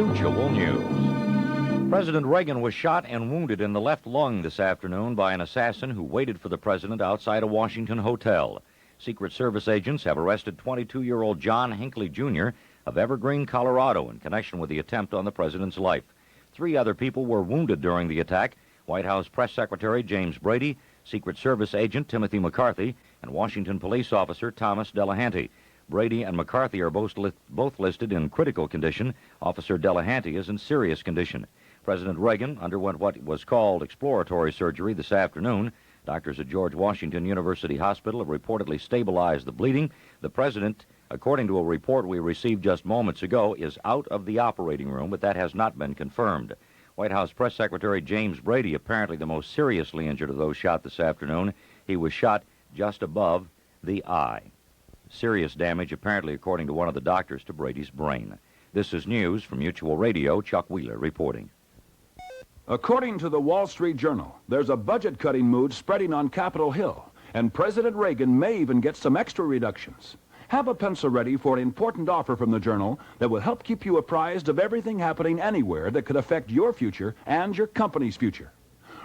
Mutual News. President Reagan was shot and wounded in the left lung this afternoon by an assassin who waited for the president outside a Washington hotel. Secret Service agents have arrested 22-year-old John Hinckley, Jr. of Evergreen, Colorado, in connection with the attempt on the president's life. 3 other people were wounded during the attack: White House Press Secretary James Brady, Secret Service agent Timothy McCarthy, and Washington police officer Thomas Delahanty. Brady and McCarthy are both listed in critical condition. Officer Delahanty is in serious condition. President Reagan underwent what was called exploratory surgery this afternoon. Doctors at George Washington University Hospital have reportedly stabilized the bleeding. The president, according to a report we received just moments ago, is out of the operating room, but that has not been confirmed. White House Press Secretary James Brady, apparently the most seriously injured of those shot this afternoon. He was shot just above the eye. Serious damage, apparently, according to one of the doctors, to Brady's brain. This is news from Mutual Radio. Chuck Wheeler reporting. According to the Wall Street Journal, there's a budget-cutting mood spreading on Capitol Hill, and President Reagan may even get some extra reductions. Have a pencil ready for an important offer from the Journal that will help keep you apprised of everything happening anywhere that could affect your future and your company's future.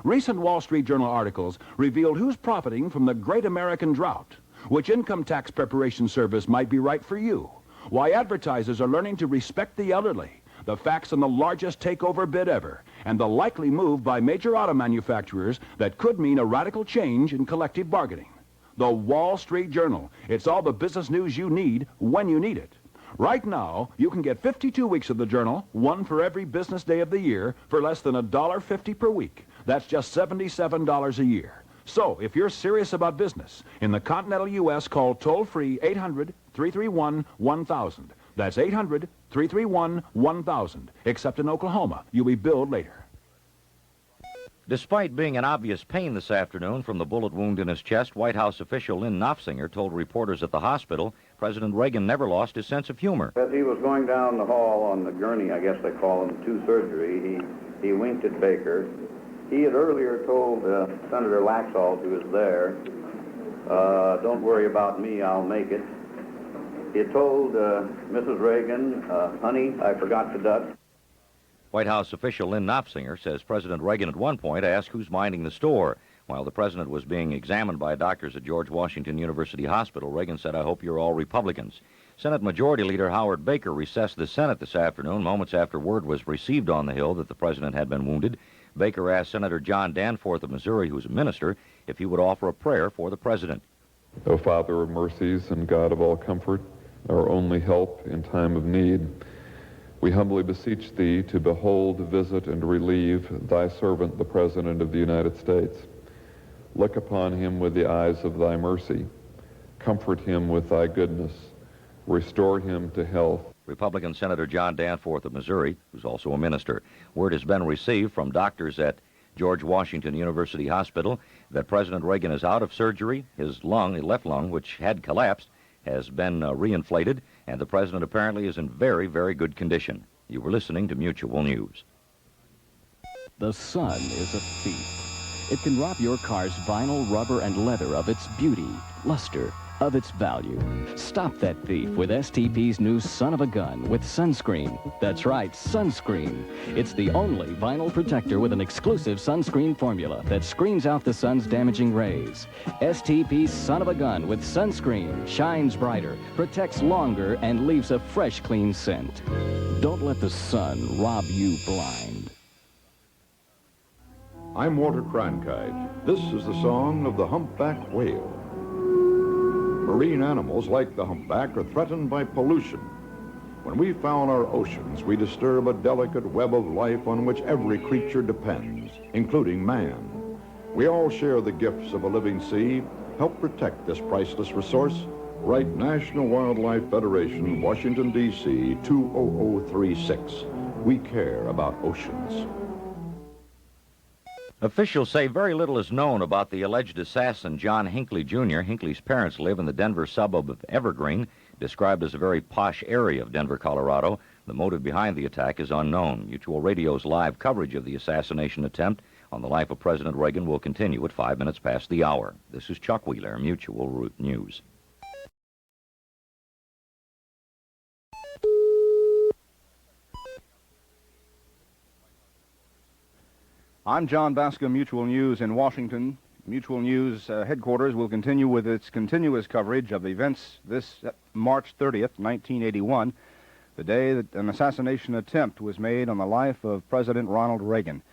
Recent Wall Street Journal articles revealed who's profiting from the great American drought, which income tax preparation service might be right for you, why advertisers are learning to respect the elderly, the facts on the largest takeover bid ever, and the likely move by major auto manufacturers that could mean a radical change in collective bargaining. The Wall Street Journal. It's all the business news you need when you need it. Right now, you can get 52 weeks of the Journal, one for every business day of the year, for less than $1.50 per week. That's just $77 a year. So, if you're serious about business, in the continental U.S., call toll-free 800-331-1000. That's 800-331-1000. Except in Oklahoma, you'll be billed later. Despite being in obvious pain this afternoon from the bullet wound in his chest, White House official Lynn Knopfsinger told reporters at the hospital President Reagan never lost his sense of humor. As he was going down the hall on the gurney, I guess they call him, to surgery, he winked at Baker. He had earlier told Senator Laxalt, who was there, don't worry about me, I'll make it. He had told Mrs. Reagan, honey, I forgot to duck. White House official Lynn Knopfsinger says President Reagan at one point asked who's minding the store. While the president was being examined by doctors at George Washington University Hospital, Reagan said, I hope you're all Republicans. Senate Majority Leader Howard Baker recessed the Senate this afternoon, moments after word was received on the Hill that the president had been wounded. Baker asked Senator John Danforth of Missouri, who's a minister, if he would offer a prayer for the president. O Father of mercies and God of all comfort, our only help in time of need, we humbly beseech thee to behold, visit, and relieve thy servant, the President of the United States. Look upon him with the eyes of thy mercy. Comfort him with thy goodness. Restore him to health. Republican Senator John Danforth of Missouri, who's also a minister. Word has been received from doctors at George Washington University Hospital that President Reagan is out of surgery. His left lung, which had collapsed, has been reinflated, and the president apparently is in very, very good condition. You were listening to Mutual News. The sun is a thief. It can rob your car's vinyl, rubber, and leather of its beauty, luster, of its value. Stop that thief with STP's new Son of a Gun with sunscreen. That's right, sunscreen. It's the only vinyl protector with an exclusive sunscreen formula that screens out the sun's damaging rays. STP's Son of a Gun with sunscreen shines brighter, protects longer, and leaves a fresh, clean scent. Don't let the sun rob you blind. I'm Walter Cronkite. This is the song of the humpback whale. Marine animals like the humpback are threatened by pollution. When we foul our oceans, we disturb a delicate web of life on which every creature depends, including man. We all share the gifts of a living sea. Help protect this priceless resource. Write National Wildlife Federation, Washington, D.C., 20036. We care about oceans. Officials say very little is known about the alleged assassin, John Hinckley, Jr. Hinckley's parents live in the Denver suburb of Evergreen, described as a very posh area of Denver, Colorado. The motive behind the attack is unknown. Mutual Radio's live coverage of the assassination attempt on the life of President Reagan will continue at 5 minutes past the hour. This is Chuck Wheeler, Mutual News. I'm John Bascom, Mutual News in Washington. Mutual News headquarters will continue with its continuous coverage of events this March 30th, 1981, the day that an assassination attempt was made on the life of President Ronald Reagan.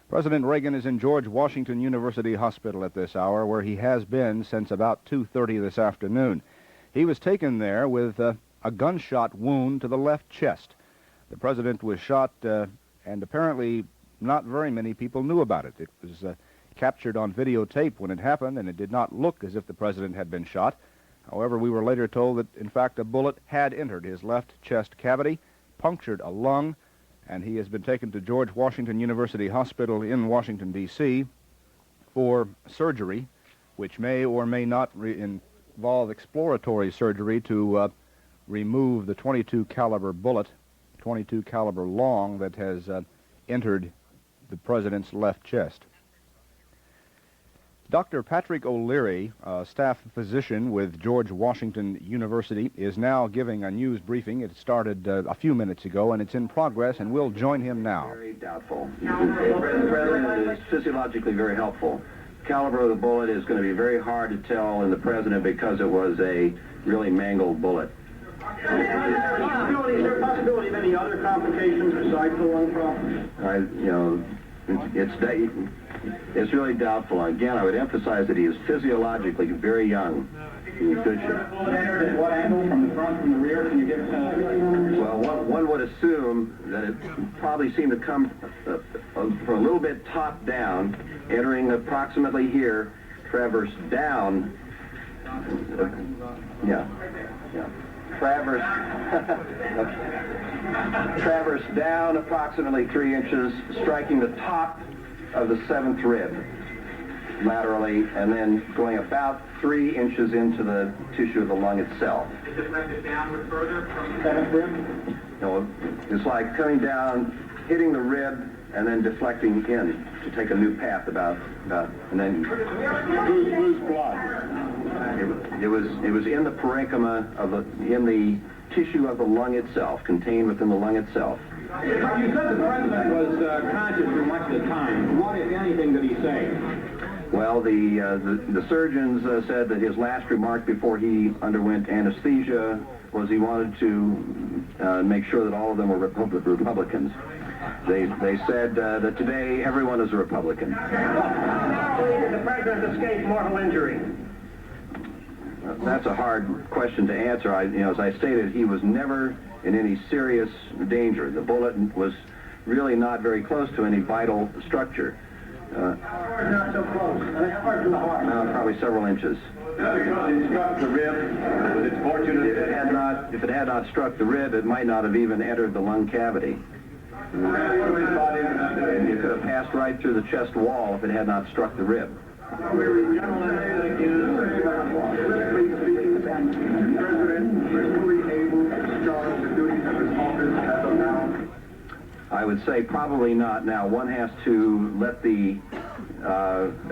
President Reagan is in George Washington University Hospital at this hour, where he has been since about 2:30 this afternoon. He was taken there with a gunshot wound to the left chest. The president was shot, and apparently not very many people knew about it. It was captured on videotape when it happened, and it did not look as if the president had been shot. However, we were later told that, in fact, a bullet had entered his left chest cavity, punctured a lung, and he has been taken to George Washington University Hospital in Washington, D.C. for surgery, which may or may not involve exploratory surgery to remove the .22 caliber bullet, .22 caliber long, that has entered the president's left chest. Dr. Patrick O'Leary, a staff physician with George Washington University, is now giving a news briefing. It started a few minutes ago, and it's in progress, and we'll join him now. Very doubtful. The president is physiologically very helpful. Caliber of the bullet is going to be very hard to tell in the president because it was a really mangled bullet. Is there a possibility of any other complications besides the lung problem? It's really doubtful. Again, I would emphasize that he is physiologically very young. He's in good shape. At what angle? From the front, from the rear? Can you give us a... Well, one would assume that it probably seemed to come from a little bit top down, entering approximately here, traverse down. Traverse down approximately 3 inches, striking the top of the 7th rib laterally, and then going about 3 inches into the tissue of the lung itself. Is it left downward further from the 7th rib? No, it's like coming down, hitting the rib, and then deflecting in to take a new path and then Lose blood. it was in the parenchyma in the tissue of the lung itself, contained within the lung itself. You said the president was conscious for much of the time. What, if anything, did he say? Well, the surgeons said that his last remark before he underwent anesthesia was he wanted to make sure that all of them were Republicans. They said that today everyone is a Republican. Did the president escape mortal injury? That's a hard question to answer. As I stated, he was never in any serious danger. The bullet was really not very close to any vital structure. Not so close. How far from the heart? Probably several inches. Because it struck the rib. Was it fortunate? If it had not struck the rib, it might not have even entered the lung cavity. It could have passed right through the chest wall if it had not struck the rib. I would say probably not. Now, one has to let the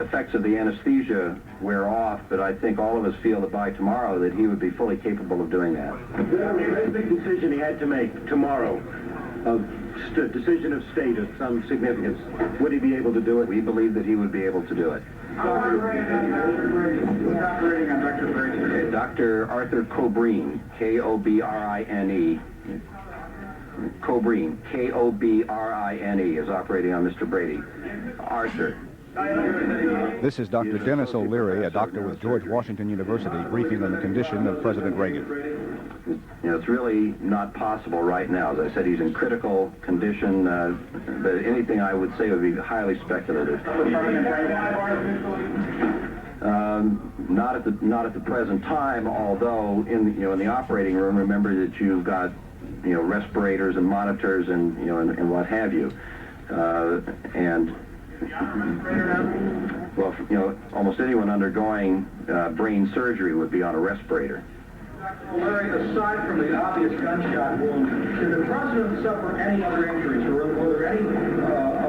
effects of the anesthesia wear off, but I think all of us feel that by tomorrow that he would be fully capable of doing that. The big decision he had to make tomorrow, a decision of state of some significance. Would he be able to do it? We believe that he would be able to do it. Dr. Arthur Cobrine, K-O-B-R-I-N-E. Cobrine, K-O-B-R-I-N-E, is operating on Mr. Brady. Arthur. This is Dr. Dennis O'Leary, a doctor with George Washington University, briefing on the condition of President Reagan. It's really not possible right now. As I said, he's in critical condition, but anything I would say would be highly speculative. Not at the present time, although in the operating room, remember that you've got respirators and monitors and what have you, and well, almost anyone undergoing brain surgery would be on a respirator. Larry, aside from the obvious gunshot wound, did the president suffer any other injuries, or were there any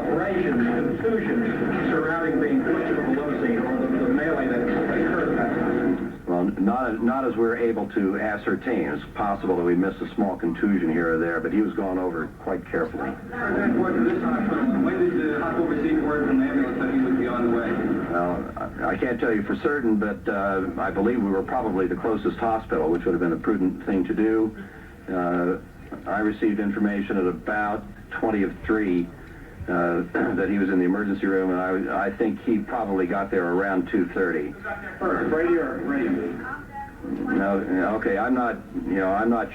abrasions, contusions surrounding being pushed into the limousine or the melee that occurred at that time? Well, Not as we're able to ascertain. It's possible that we missed a small contusion here or there, but he was gone over quite carefully. When did the hospital receive word from the ambulance that he would be on the way? Well, I can't tell you for certain, but I believe we were probably the closest hospital, which would have been a prudent thing to do. I received information at about 20 of 3 that he was in the emergency room, and I think he probably got there around 2:30. Brady or Reagan? No, okay, I'm not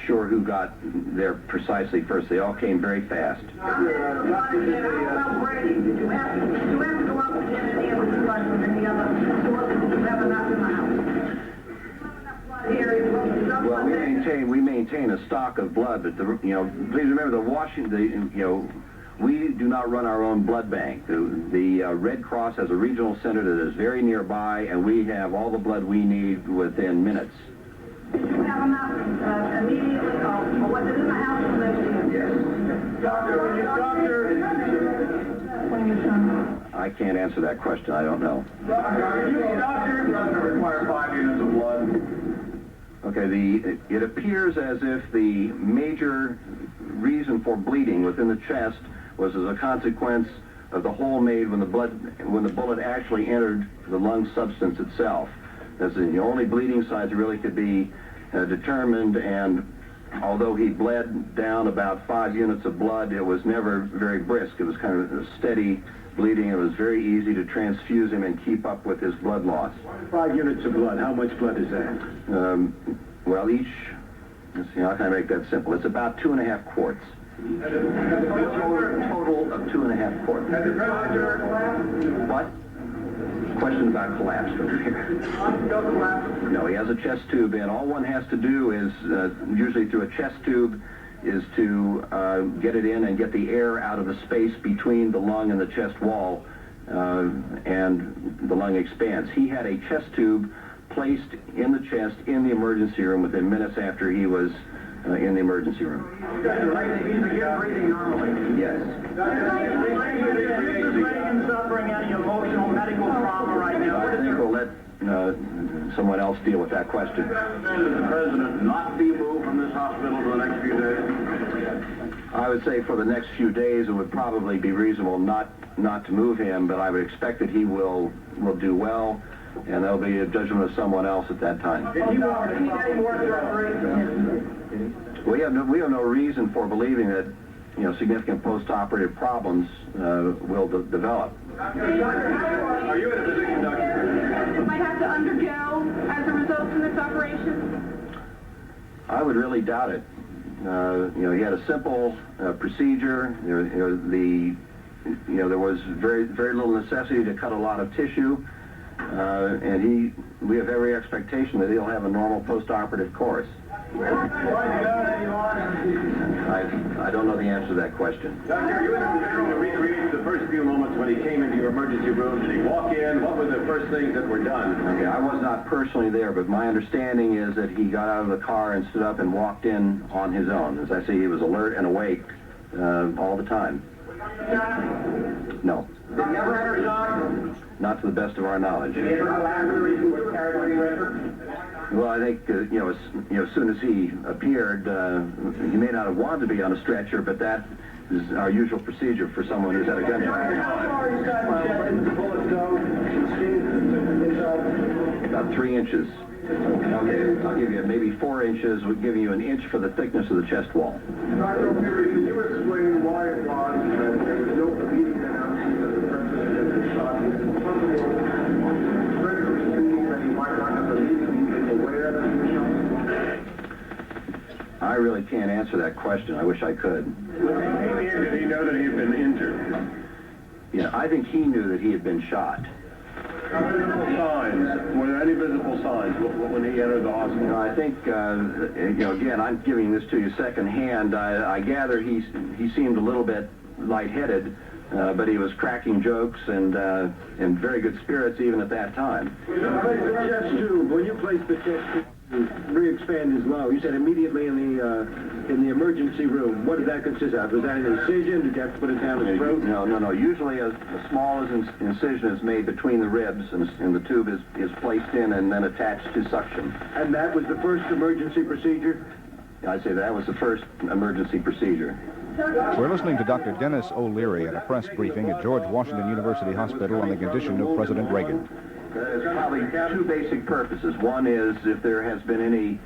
sure who got there precisely first. They all came very fast. Did you have to go up and get any of the blood from any other sources? Did you have enough in the house? Well, we maintain a stock of blood, but please remember the Washington, we do not run our own blood bank. The Red Cross has a regional center that is very nearby, and we have all the blood we need within minutes. Did you have enough immediately, or was it in the house when they were? Yes. Doctor. I can't answer that question. I don't know. Doctor, require 5 units of blood. Okay, it appears as if the major reason for bleeding within the chest was as a consequence of the hole made when the bullet actually entered the lung substance itself. That's the only bleeding sites really could be determined, and although he bled down about 5 units of blood, it was never very brisk. It was kind of a steady bleeding. It was very easy to transfuse him and keep up with his blood loss. 5 units of blood. How much blood is that? Well, let's see, how can I make that simple? It's about 2.5 quarts. Total of 2.5 quarts. Has the president collapsed? What? Question about collapse over here. No, he has a chest tube in. All one has to do is, usually through a chest tube, is to get it in and get the air out of the space between the lung and the chest wall, and the lung expands. He had a chest tube placed in the chest in the emergency room within minutes after he was in the emergency room. He's again breathing normally. Yes. Is Reagan suffering any emotional medical trauma right now? I think we'll let someone else deal with that question. Does the president not be moved from this hospital for the next few days? I would say for the next few days it would probably be reasonable not to move him, but I would expect that he will do well, and there'll be a judgment of someone else at that time. Did he want any more surgery? We have no reason for believing that significant post-operative problems will develop. Are you in a position, Doctor? Might have to undergo as a result of this operation? I would really doubt it. He had a simple procedure. There was very little necessity to cut a lot of tissue, and we have every expectation that he'll have a normal post-operative course. I don't know the answer to that question. Doctor, you and the general recreate the first few moments when he came into your emergency room. Did he walk in? What were the first things that were done? Okay, I was not personally there, but my understanding is that he got out of the car and stood up and walked in on his own. As I say, he was alert and awake all the time. No. Did he ever enter shock? Not to the best of our knowledge. Did he ever go after he was carried when he entered? Well, I think, as soon as he appeared, he may not have wanted to be on a stretcher, but that is our usual procedure for someone who's had a gunshot. About 3 inches. Okay, I'll give you maybe 4 inches. We're giving you an inch for the thickness of the chest wall. Dr. O'Leary, can you explain why it was that there was no immediate announcement that the president had been shot? I really can't answer that question. I wish I could. When he came here, did he know that he had been injured? Yeah, I think he knew that he had been shot. Visible signs. Were there any visible signs when he entered the hospital? I think, again, I'm giving this to you secondhand. I gather he seemed a little bit lightheaded but he was cracking jokes and in very good spirits even at that time. When you placed the chest tube to re-expand his lung, you said immediately in the emergency room. What did that consist of? Was that an incision? Did you have to put it down his throat? No. Usually a small incision is made between the ribs, and the tube is placed in and then attached to suction. And that was the first emergency procedure? I'd say that was the first emergency procedure. We're listening to Dr. Dennis O'Leary at a press briefing at George Washington University Hospital on the condition of President Reagan. There's probably two basic purposes. One is if there has been any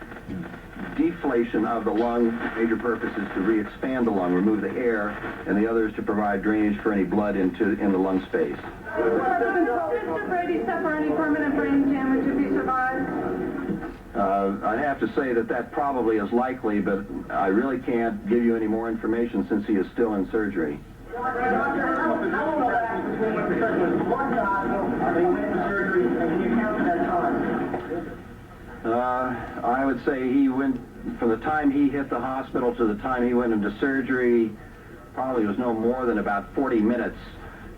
deflation of the lung, major purpose is to re-expand the lung, remove the air, and the other is to provide drainage for any blood in the lung space. Did Mr. Brady suffer any permanent brain damage if he survived? I'd have to say that probably is likely, but I really can't give you any more information since he is still in surgery. I would say he went, from the time he hit the hospital to the time he went into surgery, probably was no more than about 40 minutes.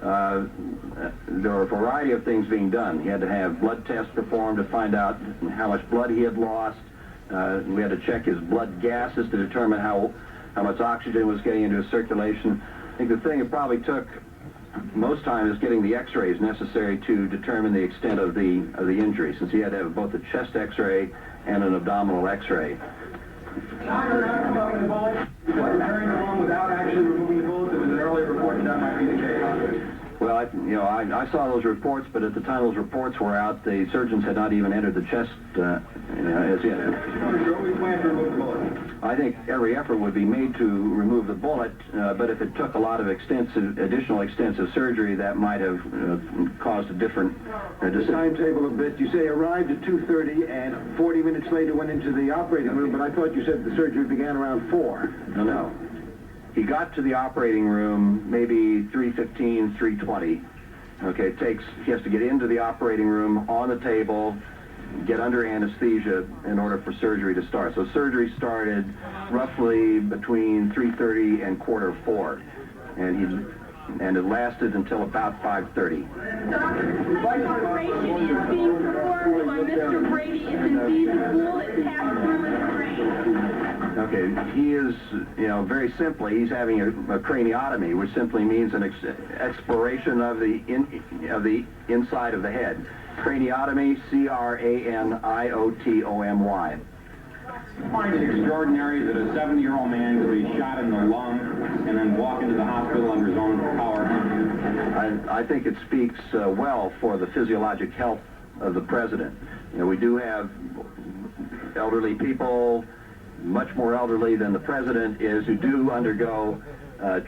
There were a variety of things being done. He had to have blood tests performed to find out how much blood he had lost. We had to check his blood gases to determine how much oxygen was getting into his circulation. I think the thing it probably took most time is getting the x-rays necessary to determine the extent of the injury, since he had to have both a chest x-ray and an abdominal x-ray. Carrying along without actually removing the bullet, there was an earlier report that might be the case. Well, I saw those reports, but at the time those reports were out, the surgeons had not even entered the chest as yet. I think every effort would be made to remove the bullet, but if it took a lot of additional extensive surgery, that might have caused a different The timetable a bit. You say arrived at 2:30 and 40 minutes later went into the operating room, but I thought you said the surgery began around 4. No. He got to the operating room maybe 3:15, 3:20. Okay, he has to get into the operating room on the table, get under anesthesia in order for surgery to start. So surgery started roughly between 3:30 and 3:45, and it lasted until about 5:30. The operation is being performed by Mr. Brady is indeed the tool that passed through his brain. Okay, he is, very simply, he's having a craniotomy, which simply means an exploration of the inside of the head. Craniotomy, craniotomy. I find it extraordinary that a 70-year-old man could be shot in the lung and then walk into the hospital under his own power. I think it speaks well for the physiologic health of the president. We do have elderly people, much more elderly than the president is, who do undergo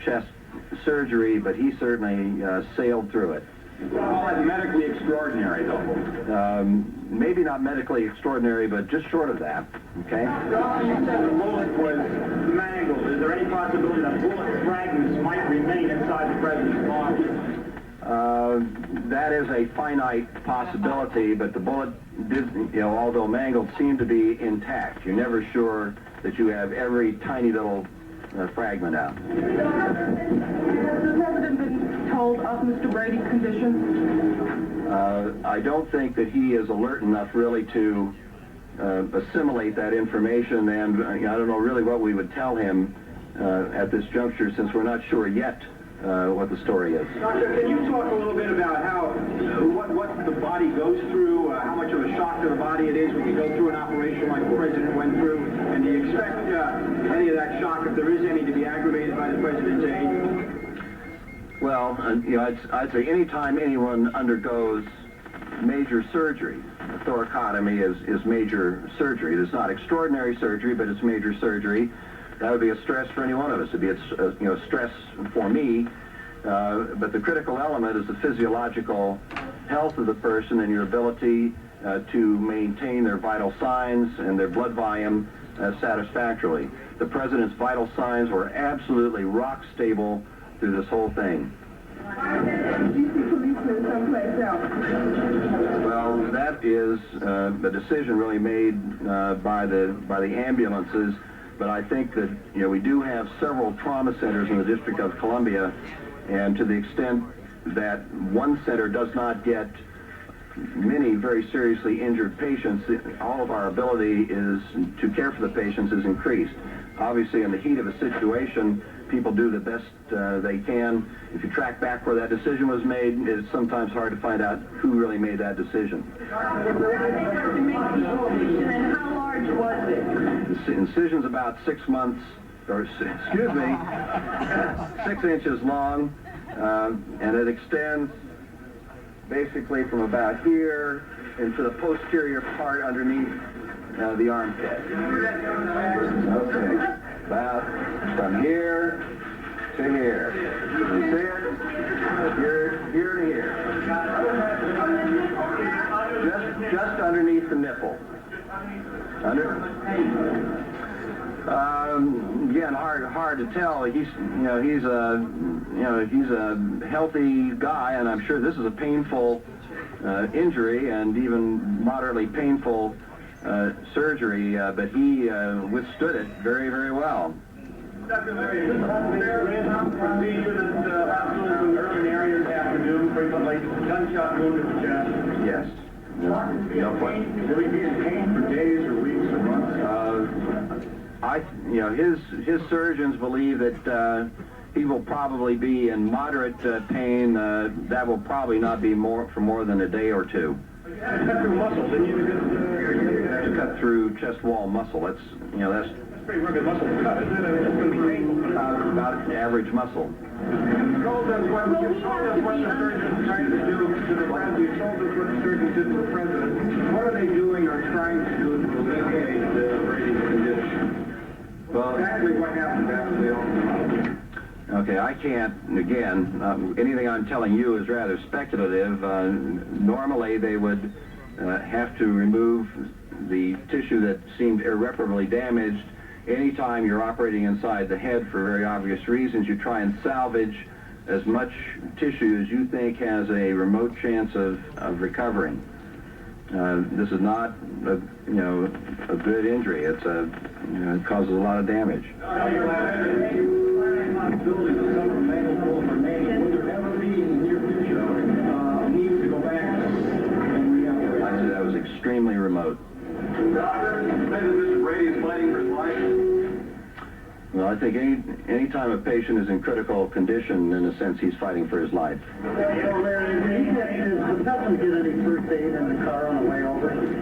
chest surgery, but he certainly sailed through it. Well, that's medically extraordinary, though. Maybe not medically extraordinary, but just short of that, okay? You said the bullet was mangled. Is there any possibility that bullet fragments might remain inside the president's body? That is a finite possibility, but the bullet did, although mangled, seemed to be intact. You're never sure that you have every tiny little fragment out. Has the president been told of Mr. Brady's condition? I don't think that he is alert enough really to assimilate that information, and I don't know really what we would tell him at this juncture, since we're not sure yet what the story is. Doctor, can you talk a little bit about what the body goes through, how much of a shock to the body it is when you go through an operation like the president went through, and do you expect any of that shock, if there is any, to be aggravated by the president's age? Well, I'd say anytime anyone undergoes major surgery, a thoracotomy is major surgery. It's not extraordinary surgery, but it's major surgery. That would be a stress for any one of us. It'd be a stress for me. But the critical element is the physiological health of the person and your ability to maintain their vital signs and their blood volume satisfactorily. The president's vital signs were absolutely rock stable through this whole thing. Well, that is the decision really made by the ambulances. But I think that we do have several trauma centers in the District of Columbia, And to the extent that one center does not get many very seriously injured patients, all of our ability is to care for the patients is increased. Obviously, in the heat of a situation, people do the best they can. If you track back where that decision was made, it's sometimes hard to find out who really made that decision. And how large was it? The incision's about 6 months, or excuse me, 6 inches long, and it extends basically from about here into the posterior part underneath the armpit. Okay, about from here to here. You see it? Here to here. Just underneath the nipple. Again, hard to tell. He's a healthy guy, and I'm sure this is a painful injury and even moderately painful surgery, but he withstood it very, very well. Dr. Larry, is this a procedure that hospitals in urban areas have to do frequently? Gunshot wound to the chest? Yes. No question. Will he be in pain for days or weeks or months? His surgeons believe that he will probably be in moderate pain. That will probably not be for more than a day or two. Cut through muscle, didn't you? Cut through chest wall muscle. That's pretty rugged muscle to cut, isn't it? It's going to be painful. About average muscle. You told us what the surgeons tried to do to the president. You told us what the surgeons did to the president. What are they doing or trying to do to alleviate Brady's condition? Well, exactly what happened after they all. Okay, I can't, again, anything I'm telling you is rather speculative. Normally they would have to remove the tissue that seemed irreparably damaged. Anytime you're operating inside the head for very obvious reasons, you try and salvage as much tissue as you think has a remote chance of recovering. This is not a good injury. It causes a lot of damage. I said that was extremely remote. Mr. Brady is fighting for his life. Well, I think any time a patient is in critical condition, in a sense, he's fighting for his life.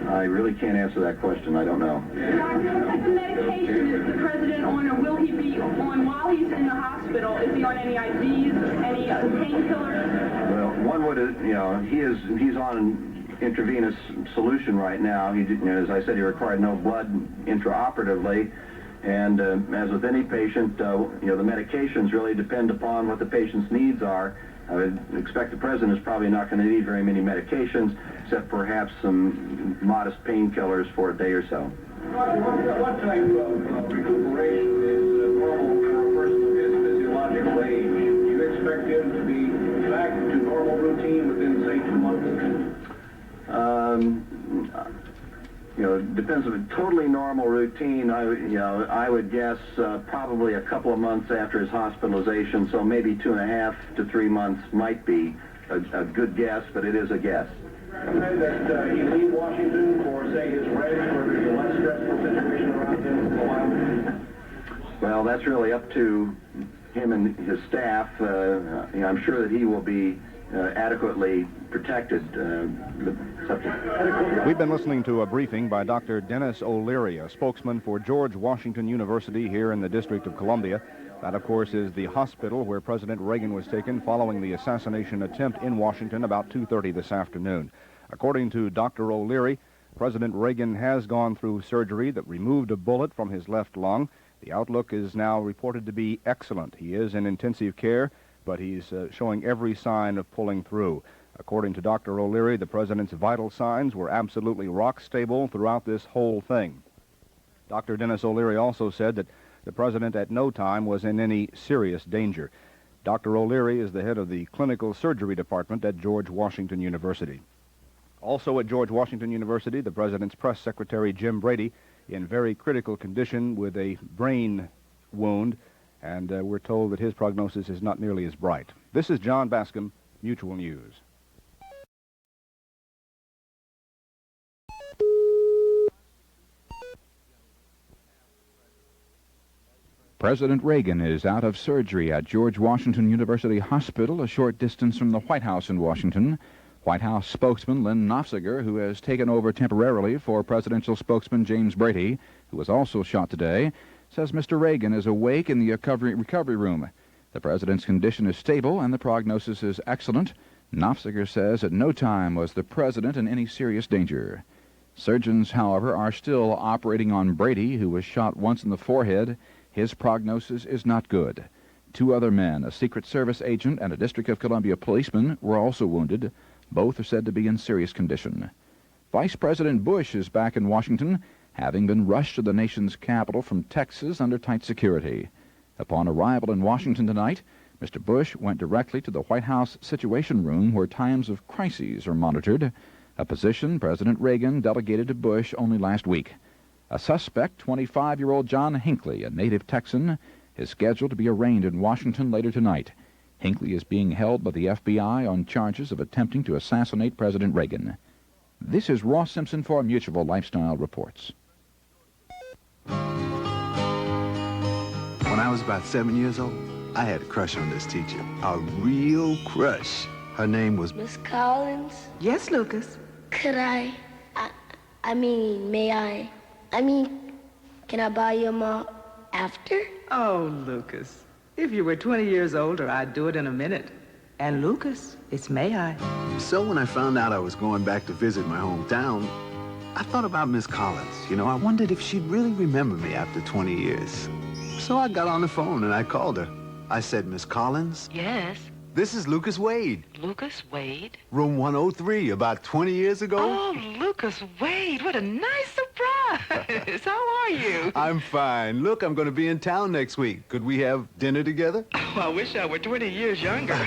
I really can't answer that question. I don't know. What type of medication is the president on, or will he be on while he's in the hospital? Is he on any IVs, any painkillers? Well, one would, he's on intravenous solution right now. He, as I said, he required no blood intraoperatively. And as with any patient, the medications really depend upon what the patient's needs are. I would expect the president is probably not going to need very many medications, except perhaps some modest painkillers for a day or so. What type of recuperation is normal for a person of his physiological age? Do you expect him to be back to normal routine within, say, 2 months? Depends on a totally normal routine. I would guess probably a couple of months after his hospitalization, so maybe 2.5 to 3 months might be a good guess, but it is a guess. Recommend that he leave Washington for, say, his ranch, where there's a less stressful situation around him for a while? Well, that's really up to him and his staff. I'm sure that he will be adequately protected. We've been listening to a briefing by Dr. Dennis O'Leary, a spokesman for George Washington University here in the District of Columbia. That, of course, is the hospital where President Reagan was taken following the assassination attempt in Washington about 2:30 this afternoon. According to Dr. O'Leary, President Reagan has gone through surgery that removed a bullet from his left lung. The outlook is now reported to be excellent. He is in intensive care, but he's showing every sign of pulling through. According to Dr. O'Leary, the president's vital signs were absolutely rock stable throughout this whole thing. Dr. Dennis O'Leary also said that the president at no time was in any serious danger. Dr. O'Leary is the head of the clinical surgery department at George Washington University. Also at George Washington University, the president's press secretary, Jim Brady, in very critical condition with a brain wound, and we're told that his prognosis is not nearly as bright. This is John Bascom, Mutual News. President Reagan is out of surgery at George Washington University Hospital, a short distance from the White House in Washington. White House spokesman Lynn Nofziger, who has taken over temporarily for presidential spokesman James Brady, who was also shot today, says Mr. Reagan is awake in the recovery room. The president's condition is stable and the prognosis is excellent. Nofziger says at no time was the president in any serious danger. Surgeons, however, are still operating on Brady, who was shot once in the forehead. His prognosis is not good. 2 other men, a Secret Service agent and a District of Columbia policeman, were also wounded. Both are said to be in serious condition. Vice President Bush is back in Washington, having been rushed to the nation's capital from Texas under tight security. Upon arrival in Washington tonight, Mr. Bush went directly to the White House Situation Room where times of crises are monitored, a position President Reagan delegated to Bush only last week. A suspect, 25-year-old John Hinckley, a native Texan, is scheduled to be arraigned in Washington later tonight. Hinckley is being held by the FBI on charges of attempting to assassinate President Reagan. This is Ross Simpson for Mutual Lifestyle Reports. When I was about 7 years old, I had a crush on this teacher. A real crush. Her name was Miss Collins? Yes, Lucas. Could may I? Can I buy you a mop after? Oh, Lucas. If you were 20 years older, I'd do it in a minute. And Lucas, it's may I? So when I found out I was going back to visit my hometown, I thought about Miss Collins. You know, I wondered if she'd really remember me after 20 years. So I got on the phone and I called her. I said, Miss Collins? Yes? This is Lucas Wade. Lucas Wade? Room 103, about 20 years ago. Oh, Lucas Wade, what a nice surprise. How are you? I'm fine. Look, I'm going to be in town next week. Could we have dinner together? Oh, I wish I were 20 years younger.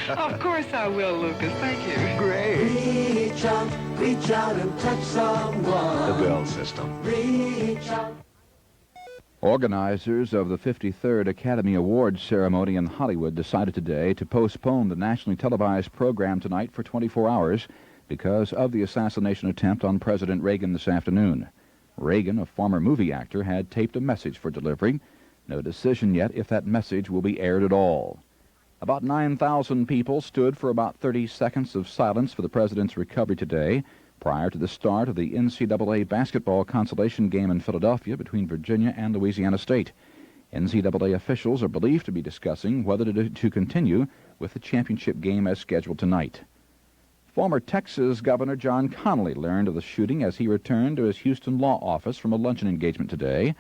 Of course I will, Lucas. Thank you. Great. Reach out and touch someone. The Bell System. Reach out. Organizers of the 53rd Academy Awards ceremony in Hollywood decided today to postpone the nationally televised program tonight for 24 hours because of the assassination attempt on President Reagan this afternoon. Reagan, a former movie actor, had taped a message for delivery. No decision yet if that message will be aired at all. About 9,000 people stood for about 30 seconds of silence for the president's recovery today, prior to the start of the NCAA basketball consolation game in Philadelphia between Virginia and Louisiana State. NCAA officials are believed to be discussing whether to continue with the championship game as scheduled tonight. Former Texas Governor John Connally learned of the shooting as he returned to his Houston law office from a luncheon engagement today.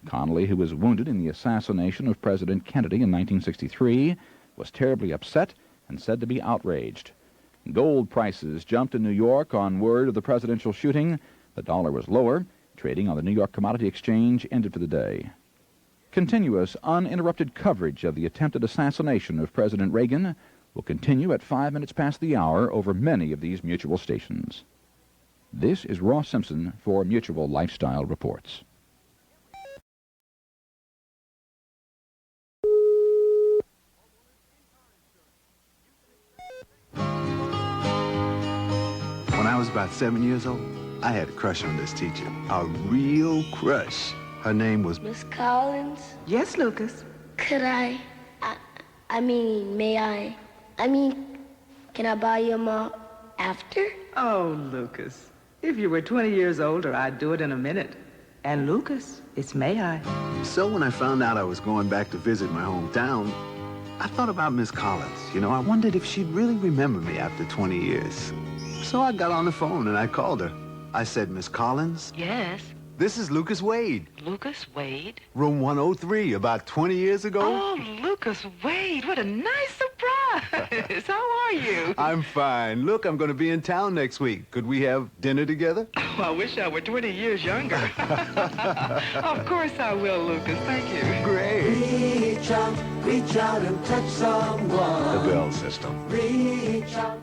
Connally, who was wounded in the assassination of President Kennedy in 1963, was terribly upset and said to be outraged. Gold prices jumped in New York on word of the presidential shooting. The dollar was lower. Trading on the New York Commodity Exchange ended for the day. Continuous, uninterrupted coverage of the attempted assassination of President Reagan will continue at 5 minutes past the hour over many of these Mutual stations. This is Ross Simpson for Mutual Lifestyle Reports. When I was about 7 years old, I had a crush on this teacher. A real crush. Her name was Miss Collins? Yes, Lucas. Could may I? Can I buy you a mop after? Oh, Lucas. If you were 20 years older, I'd do it in a minute. And Lucas, it's may I? So when I found out I was going back to visit my hometown, I thought about Miss Collins. You know, I wondered if she'd really remember me after 20 years. So I got on the phone and I called her. I said, Miss Collins? Yes? This is Lucas Wade. Lucas Wade? Room 103, about 20 years ago. Oh, Lucas Wade, what a nice surprise. How are you? I'm fine. Look, I'm going to be in town next week. Could we have dinner together? Oh, I wish I were 20 years younger. Of course I will, Lucas. Thank you. Great. Reach out and touch someone. The Bell System. Reach out.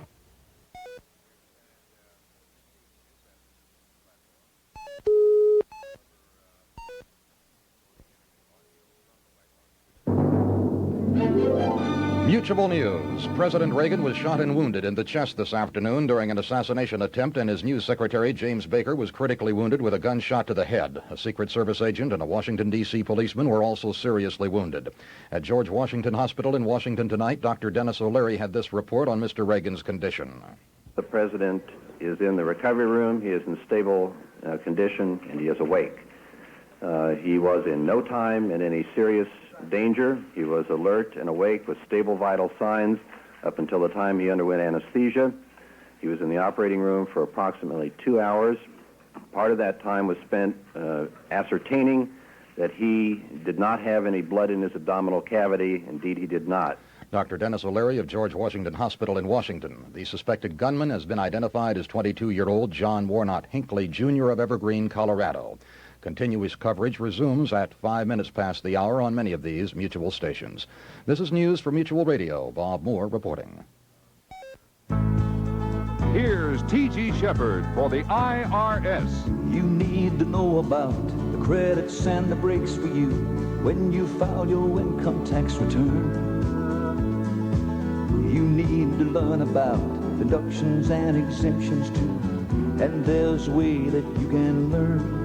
Mutual News. President Reagan was shot and wounded in the chest this afternoon during an assassination attempt, and his news secretary, James Baker, was critically wounded with a gunshot to the head. A Secret Service agent and a Washington, D.C. policeman were also seriously wounded. At George Washington Hospital in Washington tonight, Dr. Dennis O'Leary had this report on Mr. Reagan's condition. The president is in the recovery room. He is in stable condition, and he is awake. He was in no time in any serious danger. He was alert and awake with stable vital signs up until the time he underwent anesthesia. He was in the operating room for approximately 2 hours. Part of that time was spent ascertaining that he did not have any blood in his abdominal cavity. Indeed, he did not. Dr. Dennis O'Leary of George Washington Hospital in Washington. The suspected gunman has been identified as 22-year-old John Warnot Hinckley, Jr. of Evergreen, Colorado. Continuous coverage resumes at 5 minutes past the hour on many of these Mutual stations. This is news for Mutual Radio. Bob Moore reporting. Here's T.G. Shepard for the IRS. You need to know about the credits and the breaks for you when you file your income tax return. You need to learn about deductions and exemptions too, and there's a way that you can learn.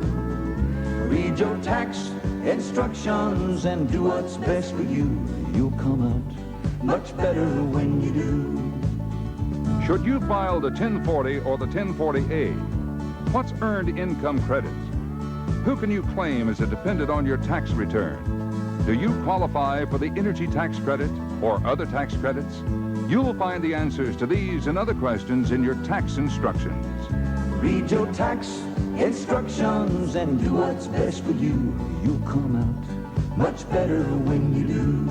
Read your tax instructions and do what's best for you. You'll come out much better when you do. Should you file the 1040 or the 1040A? What's earned income credit? Who can you claim as a dependent on your tax return? Do you qualify for the energy tax credit or other tax credits? You'll find the answers to these and other questions in your tax instructions. Read your tax instructions and do what's best for you. You'll come out much better when you do.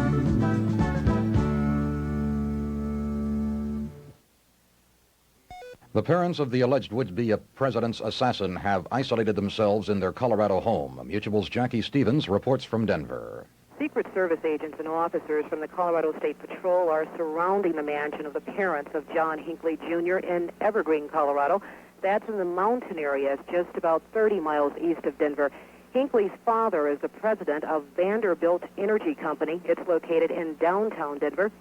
The parents of the alleged would-be president's assassin have isolated themselves in their Colorado home. Mutual's Jackie Stevens reports from Denver. Secret Service agents and officers from the Colorado State Patrol are surrounding the mansion of the parents of John Hinckley, Jr. in Evergreen, Colorado. That's in the mountain areas just about 30 miles east of Denver. Hinckley's father is the president of Vanderbilt Energy Company. It's located in downtown Denver.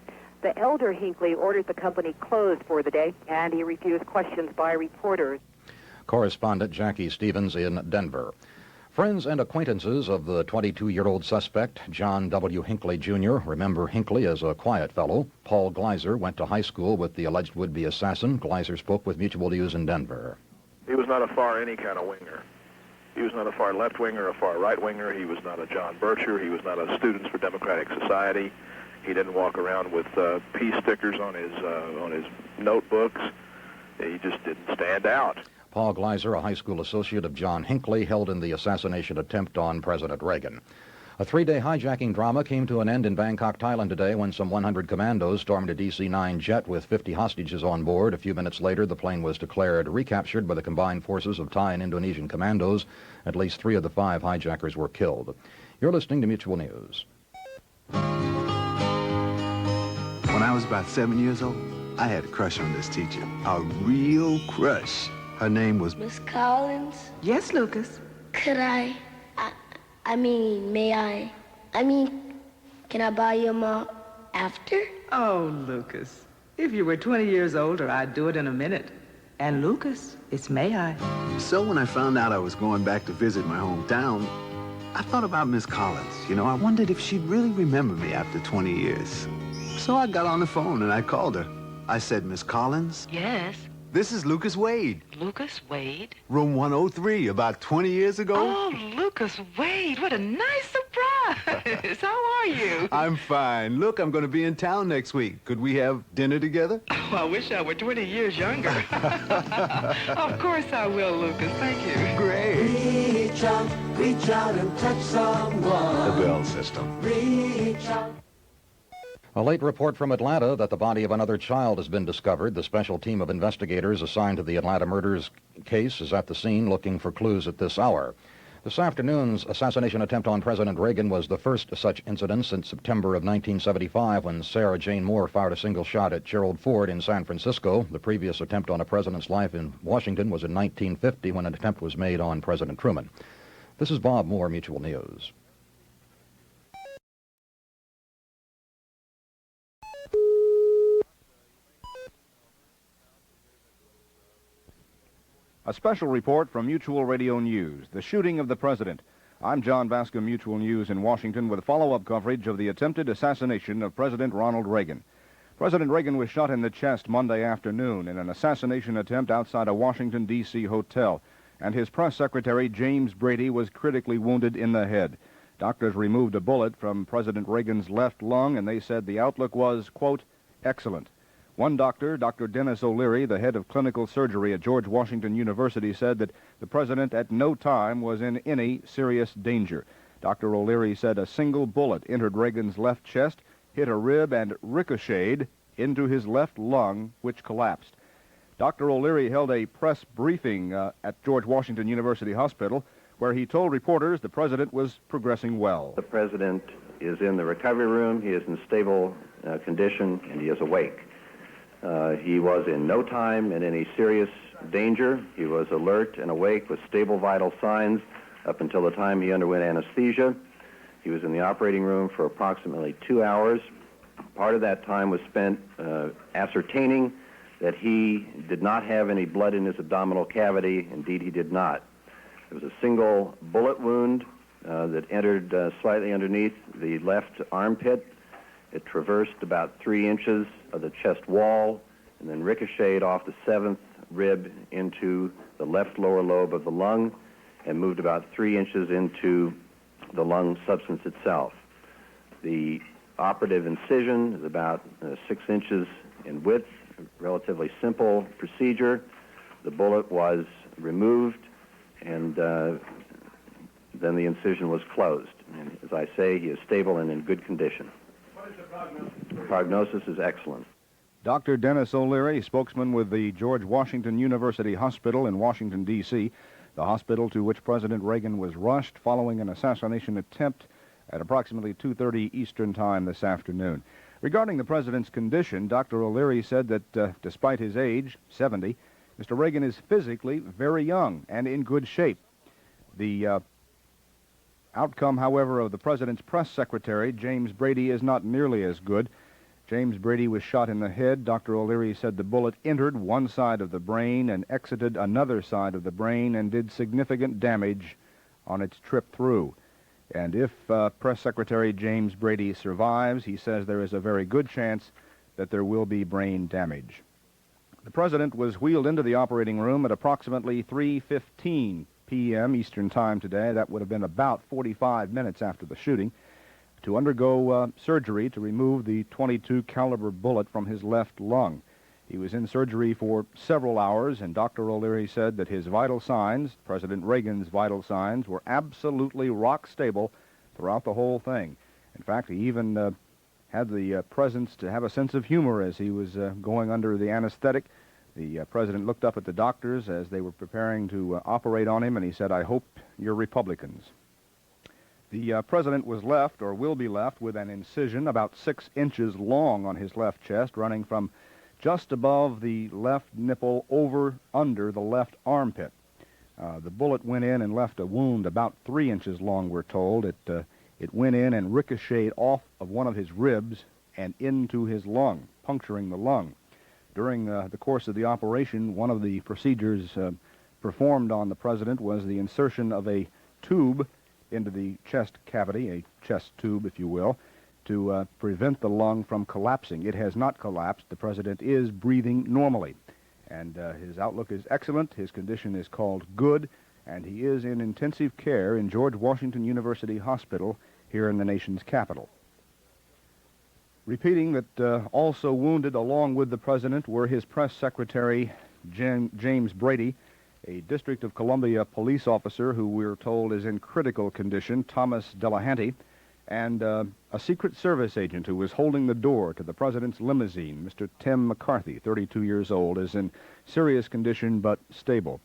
The elder Hinckley ordered the company closed for the day, and he refused questions by reporters. Correspondent Jackie Stevens in Denver. Friends and acquaintances of the 22-year-old suspect, John W. Hinckley, Jr., remember Hinckley as a quiet fellow. Paul Gleiser went to high school with the alleged would-be assassin. Gleiser spoke with Mutual News in Denver. He was not a far any kind of winger. He was not a far left winger, a far right winger. He was not a John Bircher. He was not a Students for Democratic Society. He didn't walk around with peace stickers on his notebooks. He just didn't stand out. Paul Gleiser, a high school associate of John Hinckley, held in the assassination attempt on President Reagan. A 3-day hijacking drama came to an end in Bangkok, Thailand today when some 100 commandos stormed a DC-9 jet with 50 hostages on board. A few minutes later, the plane was declared recaptured by the combined forces of Thai and Indonesian commandos. At least 3 of the 5 hijackers were killed. You're listening to Mutual News. When I was about 7 years old, I had a crush on this teacher. A real crush. Her name was Miss Collins? Yes, Lucas. Could may I? Can I buy you a mop after? Oh, Lucas. If you were 20 years older, I'd do it in a minute. And Lucas, it's may I. So when I found out I was going back to visit my hometown, I thought about Miss Collins. You know, I wondered if she'd really remember me after 20 years. So I got on the phone and I called her. I said, Miss Collins? Yes. This is Lucas Wade. Lucas Wade? Room 103, about 20 years ago. Oh, Lucas Wade, what a nice surprise. How are you? I'm fine. Look, I'm going to be in town next week. Could we have dinner together? Oh, I wish I were 20 years younger. Of course I will, Lucas. Thank you. Great. Reach out and touch someone. The Bell System. Reach out. A late report from Atlanta that the body of another child has been discovered. The special team of investigators assigned to the Atlanta murders case is at the scene looking for clues at this hour. This afternoon's assassination attempt on President Reagan was the first such incident since September of 1975 when Sarah Jane Moore fired a single shot at Gerald Ford in San Francisco. The previous attempt on a president's life in Washington was in 1950 when an attempt was made on President Truman. This is Bob Moore, Mutual News. A special report from Mutual Radio News, the shooting of the president. I'm John Bascom, Mutual News in Washington, with follow-up coverage of the attempted assassination of President Ronald Reagan. President Reagan was shot in the chest Monday afternoon in an assassination attempt outside a Washington, D.C. hotel, and his press secretary, James Brady, was critically wounded in the head. Doctors removed a bullet from President Reagan's left lung, and they said the outlook was, quote, excellent. One doctor, Dr. Dennis O'Leary, the head of clinical surgery at George Washington University, said that the president at no time was in any serious danger. Dr. O'Leary said a single bullet entered Reagan's left chest, hit a rib, and ricocheted into his left lung, which collapsed. Dr. O'Leary held a press briefing at George Washington University Hospital, where he told reporters the president was progressing well. The president is in the recovery room. He is in stable condition, and he is awake. He was in no time in any serious danger. He was alert and awake with stable vital signs up until the time he underwent anesthesia. He was in the operating room for approximately 2 hours. Part of that time was spent ascertaining that he did not have any blood in his abdominal cavity. Indeed, he did not. There was a single bullet wound that entered slightly underneath the left armpit. It traversed about 3 inches of the chest wall and then ricocheted off the 7th rib into the left lower lobe of the lung and moved about 3 inches into the lung substance itself. The operative incision is about 6 inches in width, a relatively simple procedure. The bullet was removed, and then the incision was closed. And as I say, he is stable and in good condition. What is the prognosis? The prognosis is excellent. Dr. Dennis O'Leary, spokesman with the George Washington University Hospital in Washington, D.C., the hospital to which President Reagan was rushed following an assassination attempt at approximately 2:30 Eastern Time this afternoon. Regarding the president's condition, Dr. O'Leary said that despite his age, 70, Mr. Reagan is physically very young and in good shape. The outcome, however, of the president's press secretary, James Brady, is not nearly as good. James Brady was shot in the head. Dr. O'Leary said the bullet entered one side of the brain and exited another side of the brain and did significant damage on its trip through. And if Press Secretary James Brady survives, he says there is a very good chance that there will be brain damage. The president was wheeled into the operating room at approximately 3:15 p.m. Eastern Time today. That would have been about 45 minutes after the shooting, to undergo surgery to remove the .22 caliber bullet from his left lung. He was in surgery for several hours, and Dr. O'Leary said that his vital signs, President Reagan's vital signs, were absolutely rock stable throughout the whole thing. In fact, he even had the presence to have a sense of humor as he was going under the anesthetic. The president looked up at the doctors as they were preparing to operate on him, and he said, "I hope you're Republicans." The president was left, or will be left, with an incision about 6 inches long on his left chest, running from just above the left nipple over under the left armpit. The bullet went in and left a wound about 3 inches long, we're told. It went in and ricocheted off of one of his ribs and into his lung, puncturing the lung. During the course of the operation, one of the procedures performed on the president was the insertion of a tube into the chest cavity, a chest tube, if you will, to prevent the lung from collapsing. It has not collapsed. The president is breathing normally, and his outlook is excellent. His condition is called good, and he is in intensive care in George Washington University Hospital here in the nation's capital. Repeating that also wounded along with the president were his press secretary, James Brady, a District of Columbia police officer who we're told is in critical condition, Thomas Delahanty, and a Secret Service agent who was holding the door to the president's limousine, Mr. Tim McCarthy, 32 years old, is in serious condition but stable.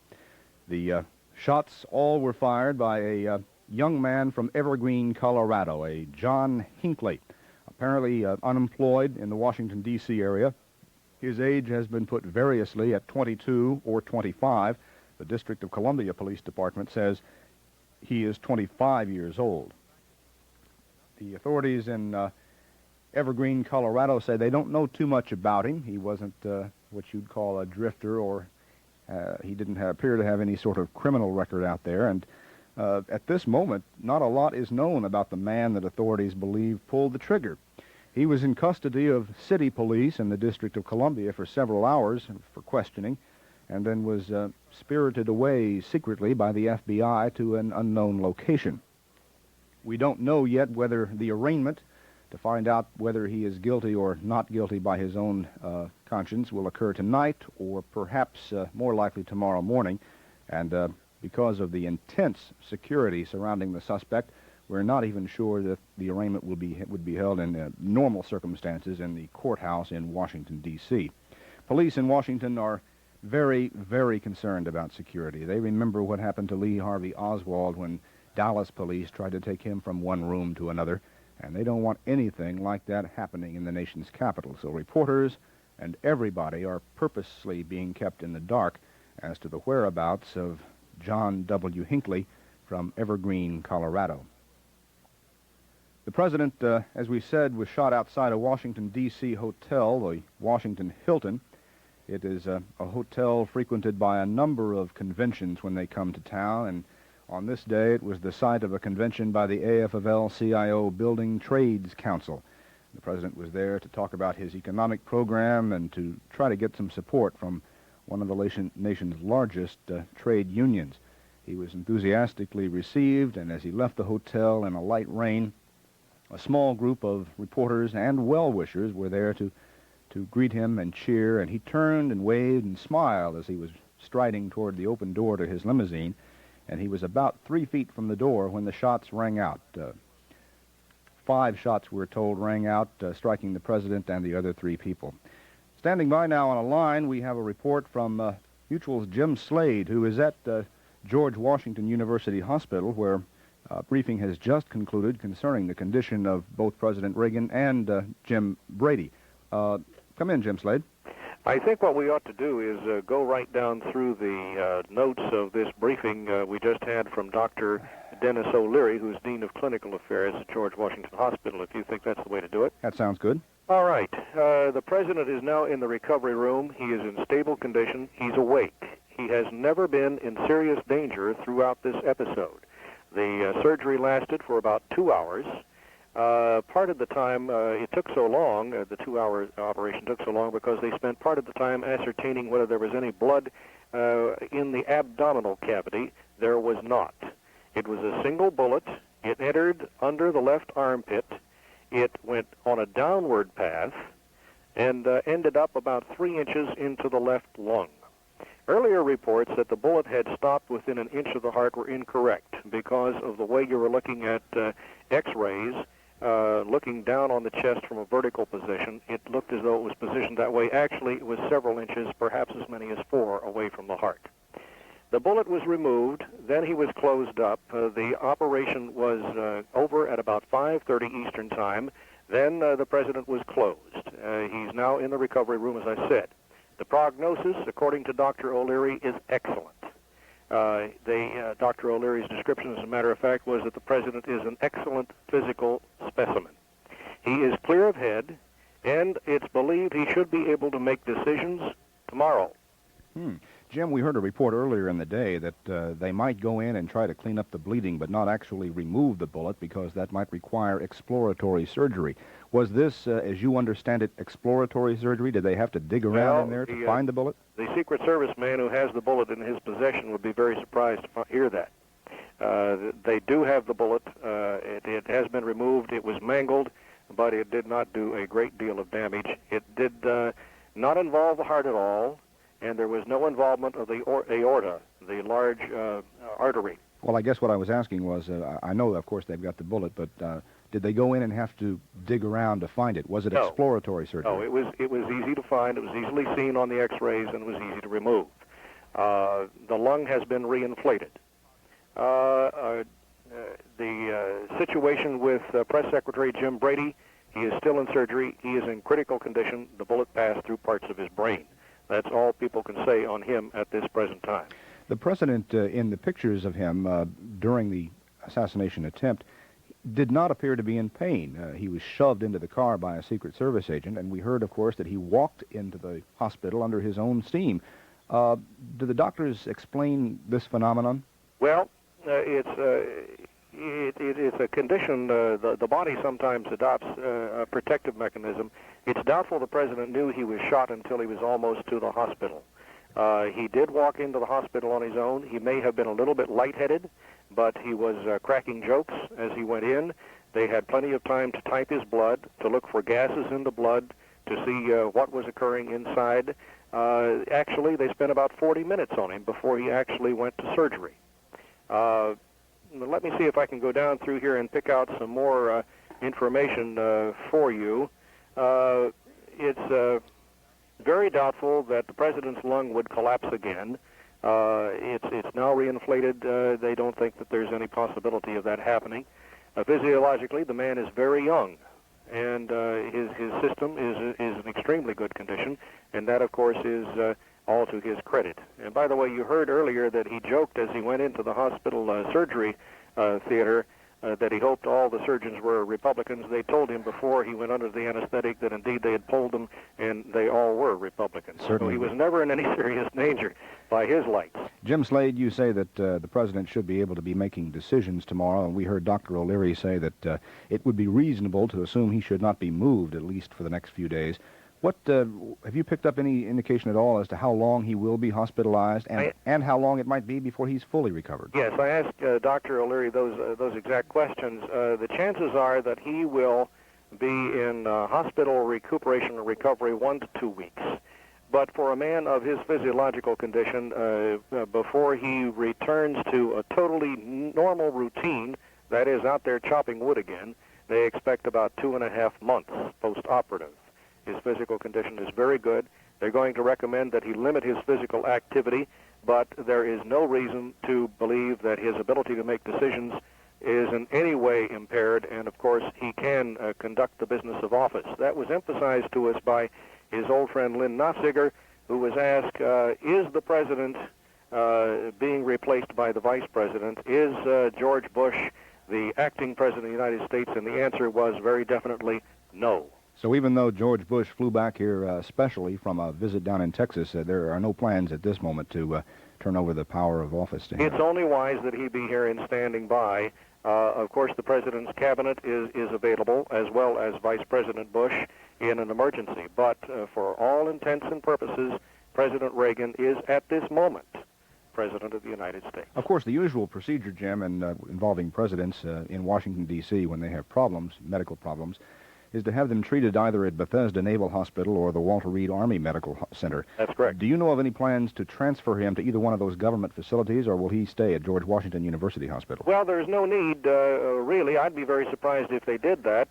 The shots all were fired by a young man from Evergreen, Colorado, a John Hinckley, apparently unemployed in the Washington, D.C. area. His age has been put variously at 22 or 25. The District of Columbia Police Department says he is 25 years old. The authorities in Evergreen, Colorado say they don't know too much about him. He wasn't what you'd call a drifter or He didn't appear to have any sort of criminal record out there, and at this moment, not a lot is known about the man that authorities believe pulled the trigger. He was in custody of city police in the District of Columbia for several hours for questioning, and then was spirited away secretly by the FBI to an unknown location. We don't know yet whether the arraignment to find out whether he is guilty or not guilty by his own conscience will occur tonight or perhaps more likely tomorrow morning. And because of the intense security surrounding the suspect, we're not even sure that the arraignment would be held in normal circumstances in the courthouse in Washington, D.C. Police in Washington are very, very concerned about security. They remember what happened to Lee Harvey Oswald when Dallas police tried to take him from one room to another, and they don't want anything like that happening in the nation's capital. So reporters and everybody are purposely being kept in the dark as to the whereabouts of John W. Hinckley from Evergreen, Colorado. The president, as we said, was shot outside a Washington, D.C. hotel, the Washington Hilton. It is a hotel frequented by a number of conventions when they come to town, and on this day it was the site of a convention by the AFL-CIO Building Trades Council. The president was there to talk about his economic program and to try to get some support from one of the nation's largest trade unions. He was enthusiastically received, and as he left the hotel in a light rain, a small group of reporters and well-wishers were there to greet him and cheer, and he turned and waved and smiled as he was striding toward the open door to his limousine, and he was about 3 feet from the door when the shots rang out. 5 shots, we're told, rang out, striking the president and the other 3 people. Standing by now on a line, we have a report from Mutual's Jim Slade, who is at George Washington University Hospital, where a briefing has just concluded concerning the condition of both President Reagan and Jim Brady. Come in, Jim Slade. I think what we ought to do is go right down through the notes of this briefing we just had from Dr. Dennis O'Leary, who's Dean of Clinical Affairs at George Washington Hospital, if you think that's the way to do it. That sounds good. All right. The president is now in the recovery room. He is in stable condition. He's awake. He has never been in serious danger throughout this episode. The surgery lasted for about 2 hours. Part of the time it took so long, the 2-hour operation took so long because they spent part of the time ascertaining whether there was any blood in the abdominal cavity. There was not. It was a single bullet. It entered under the left armpit. It went on a downward path and ended up about 3 inches into the left lung. Earlier reports that the bullet had stopped within an inch of the heart were incorrect because of the way you were looking at X-rays. Looking down on the chest from a vertical position, it looked as though it was positioned that way. Actually, it was several inches, perhaps as many as 4, away from the heart. The bullet was removed. Then he was closed up. The operation was over at about 5:30 Eastern Time. Then the president was closed. He's now in the recovery room, as I said. The prognosis, according to Dr. O'Leary, is excellent. Dr. O'Leary's description, as a matter of fact, was that the president is an excellent physical specimen. He is clear of head, and it's believed he should be able to make decisions tomorrow. Jim, we heard a report earlier in the day that they might go in and try to clean up the bleeding but not actually remove the bullet because that might require exploratory surgery. Was this, as you understand it, exploratory surgery? Did they have to dig around in there to find the bullet? The Secret Service man who has the bullet in his possession would be very surprised to hear that. They do have the bullet. It has been removed. It was mangled, but it did not do a great deal of damage. It did not involve the heart at all, and there was no involvement of the aorta, the large artery. Well, I guess what I was asking was, I know, of course, they've got the bullet, but did they go in and have to dig around to find it? Was it exploratory surgery? No, it was easy to find. It was easily seen on the X-rays, and it was easy to remove. The lung has been reinflated. The situation with Press Secretary Jim Brady, he is still in surgery. He is in critical condition. The bullet passed through parts of his brain. That's all people can say on him at this present time. The president, in the pictures of him during the assassination attempt, did not appear to be in pain. He was shoved into the car by a Secret Service agent, and we heard, of course, that he walked into the hospital under his own steam. Do the doctors explain this phenomenon? Well, it's a condition. The body sometimes adopts a protective mechanism. It's doubtful the president knew he was shot until he was almost to the hospital. He did walk into the hospital on his own. He may have been a little bit lightheaded, but he was cracking jokes as he went in. They had plenty of time to type his blood, to look for gases in the blood, to see what was occurring inside. Actually, they spent about 40 minutes on him before he actually went to surgery. Let me see if I can go down through here and pick out some more information for you. It's very doubtful that the president's lung would collapse again. It's now reinflated. They don't think that there's any possibility of that happening. Physiologically, the man is very young, and his system is in extremely good condition, and that, of course, is all to his credit. And by the way, you heard earlier that he joked as he went into the hospital surgery theater that he hoped all the surgeons were Republicans. They told him before he went under the anesthetic that indeed they had pulled them, and they all were Republicans. Certainly. So he was never in any serious danger by his lights. Jim Slade, you say that the president should be able to be making decisions tomorrow, and we heard Dr. O'Leary say that it would be reasonable to assume he should not be moved, at least for the next few days. What have you picked up any indication at all as to how long he will be hospitalized, and how long it might be before he's fully recovered? Yes, I asked Dr. O'Leary those exact questions. The chances are that he will be in hospital recuperation and recovery 1 to 2 weeks. But for a man of his physiological condition, before he returns to a totally normal routine, that is, out there chopping wood again, they expect about 2.5 months post-operative. His physical condition is very good. They're going to recommend that he limit his physical activity, but there is no reason to believe that his ability to make decisions is in any way impaired, and of course he can conduct the business of office. That was emphasized to us by his old friend Lynn Nofziger, who was asked, is the president being replaced by the vice president? Is George Bush the acting president of the United States? And the answer was very definitely no. So even though George Bush flew back here specially from a visit down in Texas, there are no plans at this moment to turn over the power of office to him. It's only wise that he be here and standing by. Of course, the president's cabinet is available, as well as Vice President Bush in an emergency. But for all intents and purposes, President Reagan is at this moment President of the United States. Of course, the usual procedure, Jim, involving presidents in Washington, D.C. when they have problems, medical problems, is to have them treated either at Bethesda Naval Hospital or the Walter Reed Army Medical Center. That's correct. Do you know of any plans to transfer him to either one of those government facilities, or will he stay at George Washington University Hospital? Well, there's no need, really. I'd be very surprised if they did that.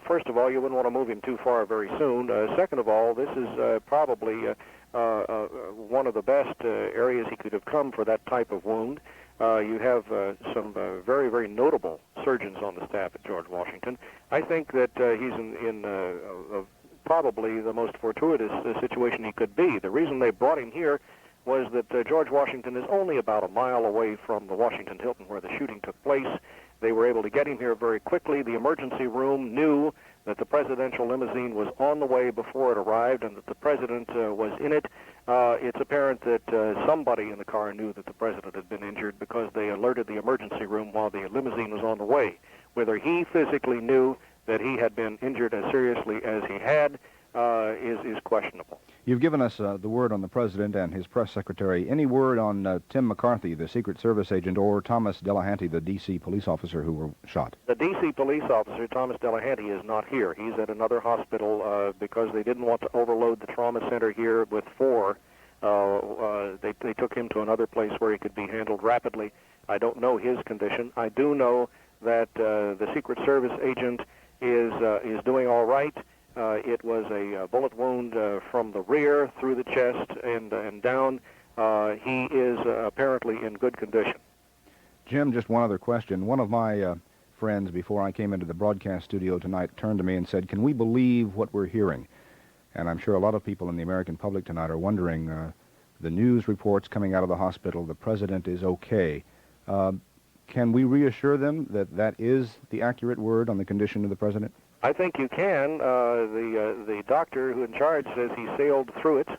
First of all, you wouldn't want to move him too far very soon. Second of all, this is probably one of the best areas he could have come for that type of wound. You have some very, very notable surgeons on the staff at George Washington. I think that he's in probably the most fortuitous situation he could be. The reason they brought him here was that George Washington is only about a mile away from the Washington Hilton where the shooting took place. They were able to get him here very quickly. The emergency room knew that the presidential limousine was on the way before it arrived and that the president was in it. It's apparent that somebody in the car knew that the president had been injured because they alerted the emergency room while the limousine was on the way. Whether he physically knew that he had been injured as seriously as he had is questionable. You've given us the word on the president and his press secretary. Any word on Tim McCarthy, the Secret Service agent, or Thomas Delahanty, the D.C. police officer who were shot? The D.C. police officer, Thomas Delahanty, is not here. He's at another hospital because they didn't want to overload the trauma center here with 4. They took him to another place where he could be handled rapidly. I don't know his condition. I do know that the Secret Service agent is doing all right. It was a bullet wound from the rear through the chest and down. He is apparently in good condition. Jim, just one other question. One of my friends, before I came into the broadcast studio tonight, turned to me and said, "Can we believe what we're hearing?" And I'm sure a lot of people in the American public tonight are wondering, the news reports coming out of the hospital, the president is okay. Can we reassure them that that is the accurate word on the condition of the president? I think you can. The doctor who in charge says he sailed through it.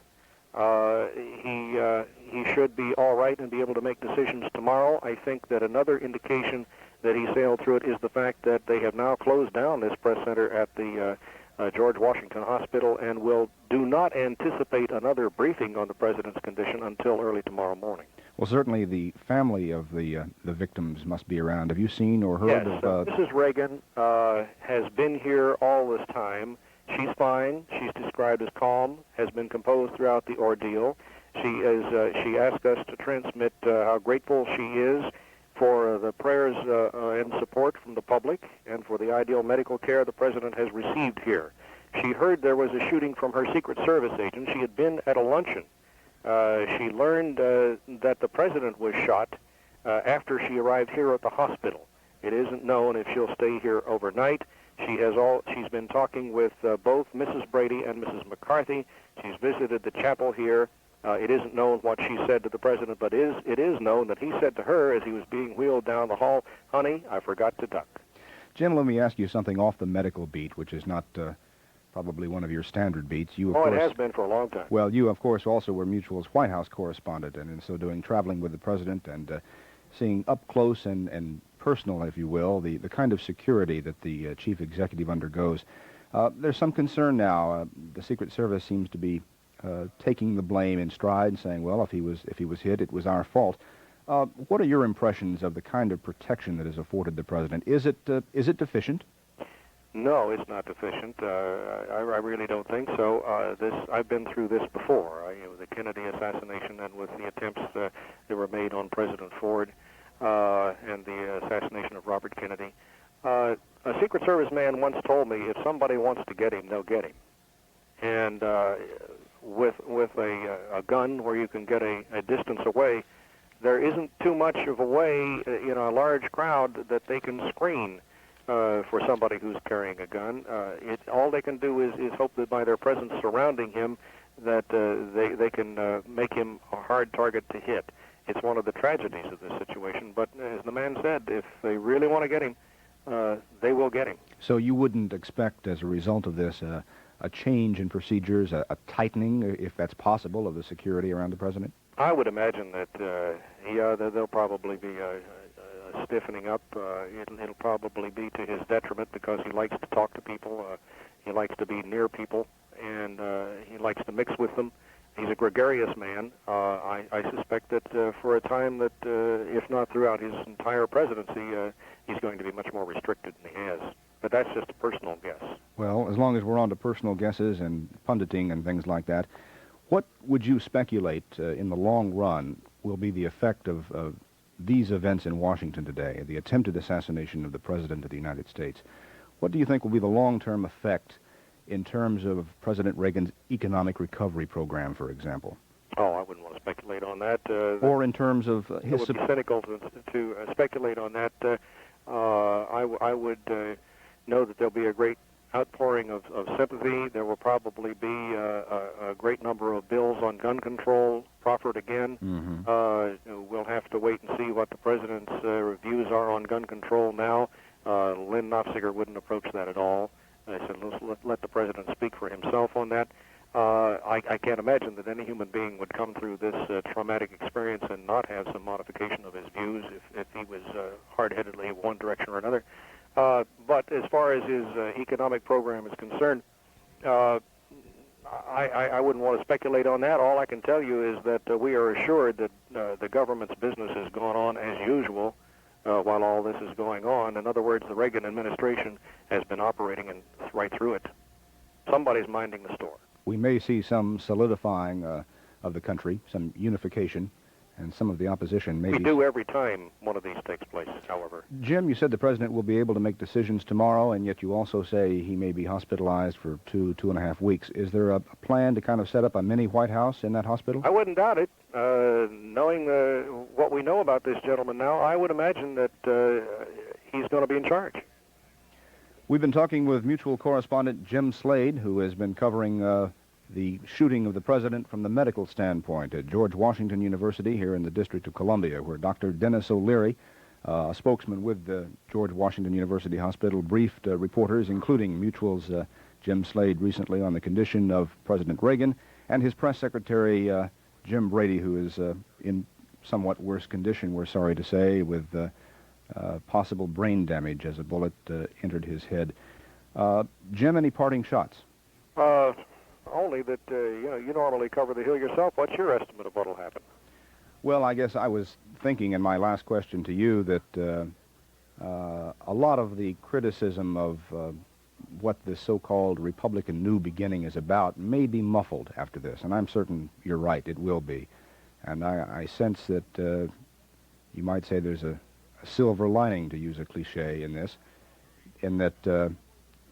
He should be all right and be able to make decisions tomorrow. I think that another indication that he sailed through it is the fact that they have now closed down this press center at the George Washington Hospital and do not anticipate another briefing on the president's condition until early tomorrow morning. Well, certainly the family of the victims must be around. Have you seen or heard of... Mrs. Reagan has been here all this time. She's fine. She's described as calm, has been composed throughout the ordeal. She asked us to transmit how grateful she is for the prayers and support from the public and for the ideal medical care the president has received here. She heard there was a shooting from her Secret Service agent. She had been at a luncheon. She learned that the president was shot after she arrived here at the hospital. It isn't known if she'll stay here overnight. She's been talking with both Mrs. Brady and Mrs. McCarthy. She's visited the chapel here. It isn't known what she said to the president, but it is known that he said to her as he was being wheeled down the hall, "Honey, I forgot to duck." Jim, let me ask you something off the medical beat, which is not probably one of your standard beats. You, of course, it has been for a long time. Well, you, of course, also were Mutual's White House correspondent, and in so doing, traveling with the president and seeing up close and personal, if you will, the kind of security that the chief executive undergoes. There's some concern now. The Secret Service seems to be taking the blame in stride and saying, well, if he was hit, it was our fault. What are your impressions of the kind of protection that is afforded the president? Is it deficient? No, it's not deficient. I really don't think so. I've been through this before. The Kennedy assassination and with the attempts that were made on President Ford and the assassination of Robert Kennedy. A Secret Service man once told me if somebody wants to get him, they'll get him. And with a gun where you can get a distance away, there isn't too much of a way in a large crowd that they can screen for somebody who's carrying a gun. All they can do is hope that by their presence surrounding him that they can make him a hard target to hit. It's one of the tragedies of this situation, but as the man said, if they really want to get him, they will get him. So you wouldn't expect, as a result of this, a change in procedures, a tightening, if that's possible, of the security around the president? I would imagine that, there'll probably be a stiffening up. It'll probably be to his detriment because he likes to talk to people, he likes to be near people, and he likes to mix with them. He's a gregarious man. I suspect that for a time that, if not throughout his entire presidency, he's going to be much more restricted than he has. But that's just a personal guess. Well, as long as we're on to personal guesses and punditing and things like that, what would you speculate in the long run will be the effect of these events in Washington today, the attempted assassination of the President of the United States? What do you think will be the long-term effect in terms of President Reagan's economic recovery program, for example? Oh, I wouldn't want to speculate on that. Or in terms of his... It would be cynical to speculate on that. I would know that there'll be a great outpouring of sympathy. There will probably be a great number of bills on gun control proffered again. Mm-hmm. We'll have to wait and see what the president's views are on gun control now. Lynn Nofziger wouldn't approach that at all. I said, let the president speak for himself on that. I can't imagine that any human being would come through this traumatic experience and not have some modification of his views if he was hard-headedly one direction or another. But as far as his economic program is concerned, I wouldn't want to speculate on that. All I can tell you is that we are assured that the government's business has gone on as usual while all this is going on. In other words, the Reagan administration has been operating right through it. Somebody's minding the store. We may see some solidifying of the country, some unification, and some of the opposition maybe... We do every time one of these takes place, however. Jim, you said the president will be able to make decisions tomorrow, and yet you also say he may be hospitalized for 2.5 weeks. Is there a plan to kind of set up a mini White House in that hospital? I wouldn't doubt it. Knowing what we know about this gentleman now, I would imagine that he's going to be in charge. We've been talking with mutual correspondent Jim Slade, who has been covering the shooting of the president from the medical standpoint at George Washington University here in the District of Columbia, where Dr. Dennis O'Leary, a spokesman with the George Washington University Hospital, briefed reporters, including Mutual's Jim Slade recently, on the condition of President Reagan and his press secretary, Jim Brady, who is in somewhat worse condition, we're sorry to say, with possible brain damage as a bullet entered his head. Jim, any parting shots? Only that, you normally cover the Hill yourself. What's your estimate of what will happen? Well, I guess I was thinking in my last question to you that a lot of the criticism of what the so-called Republican New Beginning is about may be muffled after this, and I'm certain you're right, it will be. And I sense that you might say there's a silver lining, to use a cliche in this, in that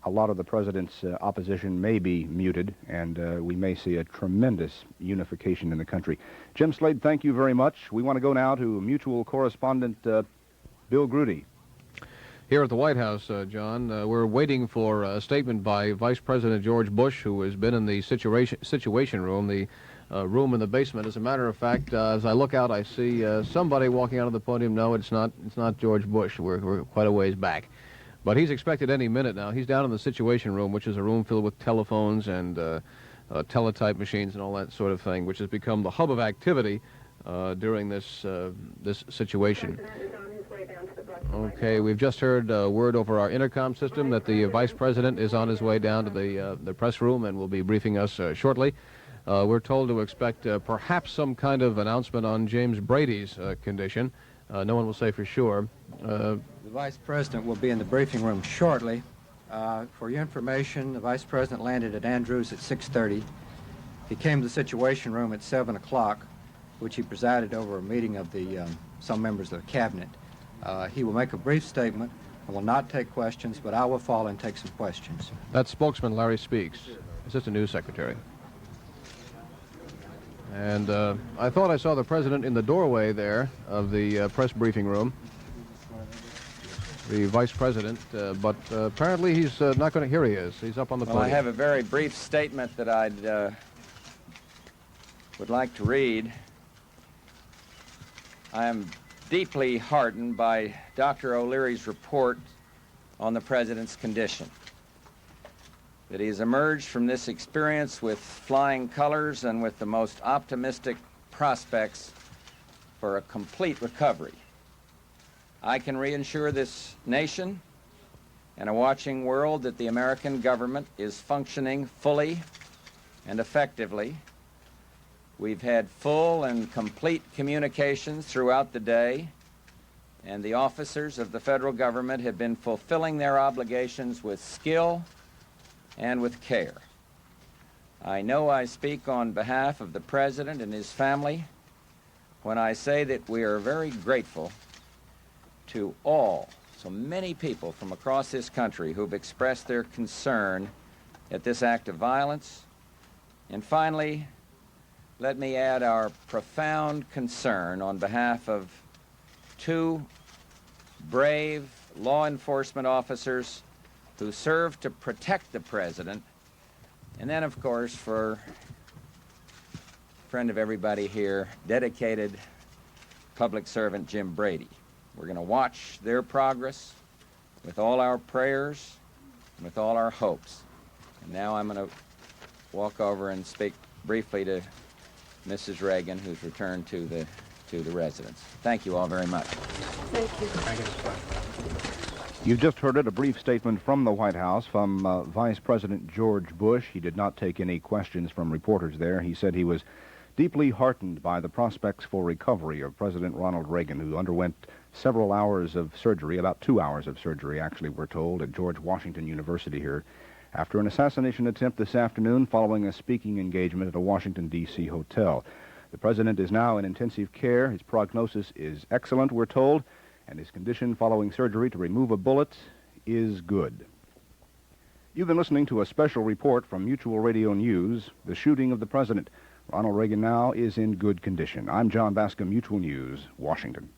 a lot of the president's opposition may be muted, and we may see a tremendous unification in the country. Jim Slade, thank you very much. We want to go now to mutual correspondent Bill Grudy. Here at the White House, John, we're waiting for a statement by Vice President George Bush, who has been in the situation room, the room in the basement. As a matter of fact, as I look out, I see somebody walking out of the podium. No, it's not George Bush. We're quite a ways back. But he's expected any minute now. He's down in the Situation Room, which is a room filled with telephones and teletype machines and all that sort of thing, which has become the hub of activity during this situation. Okay, we've just heard word over our intercom system that the Vice President is on his way down to the press room and will be briefing us shortly. We're told to expect perhaps some kind of announcement on James Brady's condition. No one will say for sure. The Vice President will be in the briefing room shortly. For your information, the Vice President landed at Andrews at 6:30. He came to the Situation Room at 7 o'clock, which he presided over a meeting of some members of the Cabinet. He will make a brief statement. I will not take questions, but I will follow and take some questions. That's spokesman Larry Speaks, Assistant News Secretary. And I thought I saw the President in the doorway there of the press briefing room, the Vice President, but apparently he's not going to. Here he is. He's up on the podium. Well, I have a very brief statement that I would like to read. I am deeply heartened by Dr. O'Leary's report on the President's condition, that he's emerged from this experience with flying colors and with the most optimistic prospects for a complete recovery. I can reassure this nation and a watching world that the American government is functioning fully and effectively. We've had full and complete communications throughout the day, and the officers of the federal government have been fulfilling their obligations with skill and with care. I know I speak on behalf of the President and his family when I say that we are very grateful to so many people from across this country who've expressed their concern at this act of violence. And finally, let me add our profound concern on behalf of two brave law enforcement officers who serve to protect the President, and then, of course, for a friend of everybody here, dedicated public servant Jim Brady. We're going to watch their progress with all our prayers and with all our hopes. And now I'm going to walk over and speak briefly to Mrs. Reagan, who's returned to the residence. Thank you all very much. Thank you. You've just heard it, a brief statement from the White House from Vice President George Bush. He did not take any questions from reporters there. He said he was deeply heartened by the prospects for recovery of President Ronald Reagan, who underwent several hours of surgery, about 2 hours of surgery, actually, we're told, at George Washington University here, after an assassination attempt this afternoon following a speaking engagement at a Washington, D.C. hotel. The President is now in intensive care. His prognosis is excellent, we're told, and his condition following surgery to remove a bullet is good. You've been listening to a special report from Mutual Radio News, the shooting of the President. Ronald Reagan now is in good condition. I'm John Bascom, Mutual News, Washington.